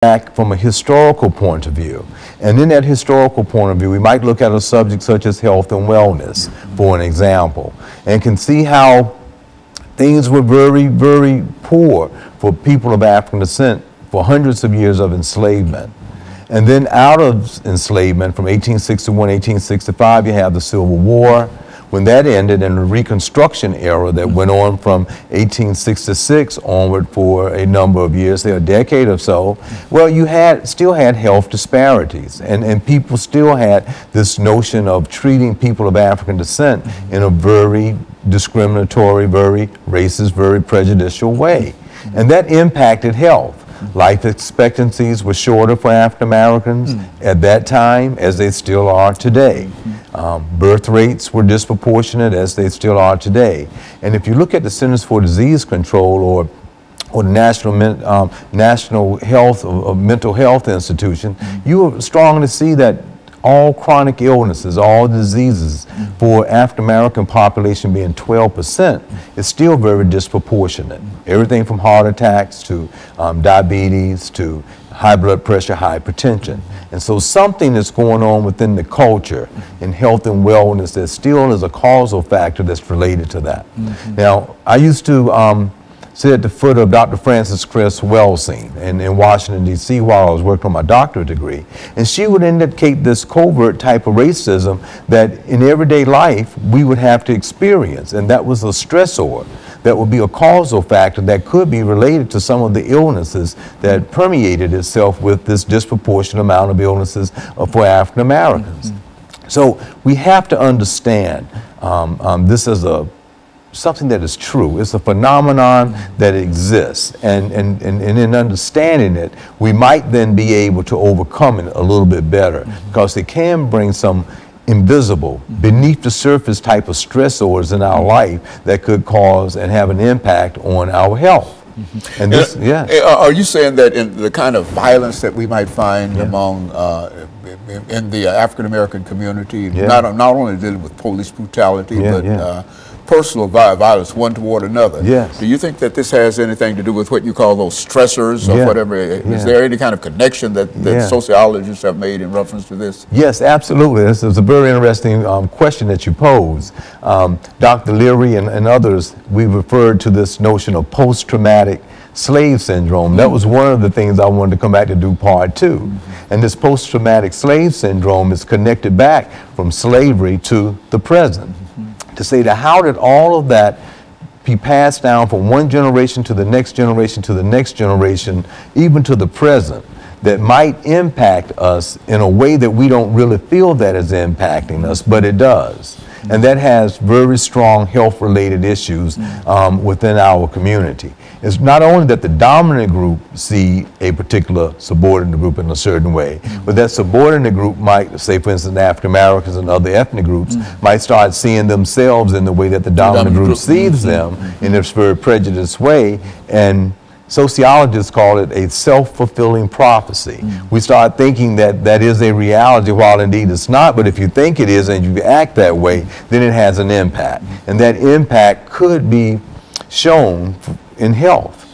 back from a historical point of view. And in that historical point of view, we might look at a subject such as health and wellness, for an example, and can see how things were very, very poor for people of African descent for hundreds of years of enslavement. And then out of enslavement from 1861, 1865, you have the Civil War. When that ended, and the Reconstruction era that went on from 1866 onward for a number of years, a decade or so, well, you still had health disparities, and people still had this notion of treating people of African descent in a very discriminatory, very racist, very prejudicial way. And that impacted health. Life expectancies were shorter for African Americans at that time, as they still are today. Birth rates were disproportionate, as they still are today. And if you look at the Centers for Disease Control or the National Health or Mental Health Institution, you are strong to see that all chronic illnesses, all diseases for African American population being 12% is still very disproportionate. Everything from heart attacks to diabetes to high blood pressure, hypertension. And so something is going on within the culture in health and wellness that still is a causal factor that's related to that. Now, I used to sit at the foot of Dr. Frances Cress Welsing in Washington, D.C. while I was working on my doctorate degree. And she would indicate this covert type of racism that in everyday life we would have to experience. And that was a stressor that would be a causal factor that could be related to some of the illnesses that permeated itself with this disproportionate amount of illnesses for African Americans. So we have to understand this as something that is true. It's a phenomenon that exists, and in understanding it, we might then be able to overcome it a little bit better, because it can bring some invisible, beneath the surface type of stressors in our life that could cause and have an impact on our health. And this, are you saying that in the kind of violence that we might find among in the African American community, not only dealing with police brutality, but personal violence one toward another. Do you think that this has anything to do with what you call those stressors or whatever? Is there any kind of connection that sociologists have made in reference to this? Yes, absolutely. This is a very interesting question that you pose. Dr. Leary and others, we referred to this notion of post-traumatic slave syndrome. That was one of the things I wanted to come back to do part two. And this post-traumatic slave syndrome is connected back from slavery to the present. To say that how did all of that be passed down from one generation to the next generation to the next generation, even to the present, that might impact us in a way that we don't really feel that is impacting us, but it does. And that has very strong health-related issues within our community. It's not only that the dominant group see a particular subordinate group in a certain way, but that subordinate group might, say for instance, African Americans and other ethnic groups, might start seeing themselves in the way that the dominant group sees them in this very prejudiced way. And sociologists call it a self-fulfilling prophecy. We start thinking that that is a reality, while indeed it's not, but if you think it is and you act that way, then it has an impact. And that impact could be shown in health.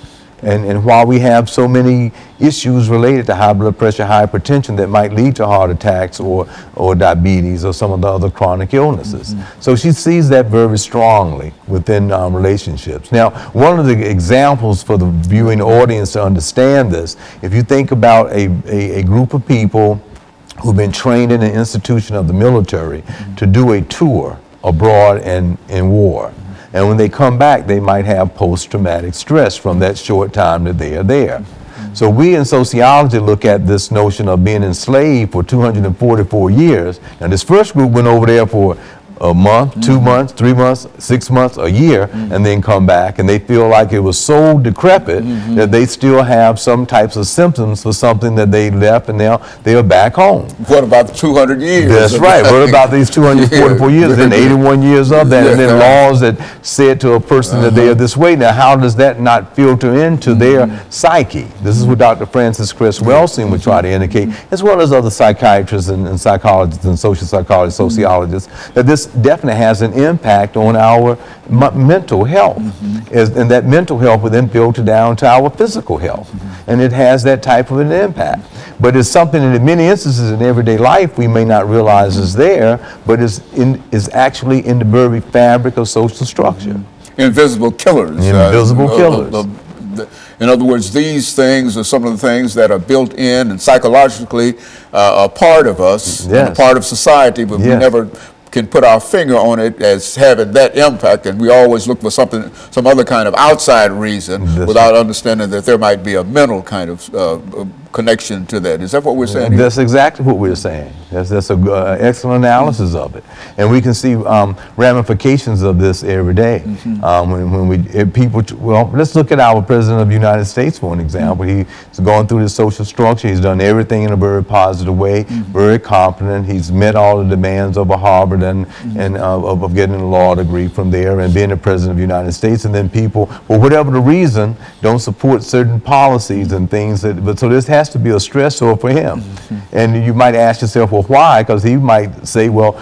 And while we have so many issues related to high blood pressure, hypertension that might lead to heart attacks or diabetes or some of the other chronic illnesses. So she sees that very strongly within relationships. Now, one of the examples for the viewing audience to understand this, if you think about a group of people who've been trained in an institution of the military to do a tour abroad in war. And when they come back, they might have post-traumatic stress from that short time that they are there. So we in sociology look at this notion of being enslaved for 244 years. Now this first group went over there for a month, 2 months, 3 months, 6 months, a year, and then come back, and they feel like it was so decrepit that they still have some types of symptoms for something that they left, and now they are back home. What about the 200 years? That's right. What about these 244 years, then 81 years of that, and then laws that said to a person that they are this way? Now, how does that not filter into their psyche? This is what Dr. Frances Cress Welsing would try to indicate, as well as other psychiatrists and psychologists and social psychologists, sociologists, that this this definitely has an impact on our mental health. And that mental health will then filter down to our physical health. And it has that type of an impact. But it's something that in many instances in everyday life we may not realize is there, but is actually in the very fabric of social structure. Invisible killers. Invisible killers. In other words, these things are some of the things that are built in and psychologically a part of us, and a part of society, but we never can put our finger on it as having that impact, and we always look for something, some other kind of outside reason, without understanding that there might be a mental kind of connection to that. Is that what we're saying? That's exactly what we're saying. That's an excellent analysis of it, and we can see ramifications of this every day. Well, let's look at our President of the United States for an example. He's gone through the social structure. He's done everything in a very positive way, very competent. He's met all the demands of a Harvard and of getting a law degree from there and being the President of the United States. And then people, for whatever the reason, don't support certain policies and things. But so this has to be a stressor for him. And you might ask yourself, well, why? Because he might say, well,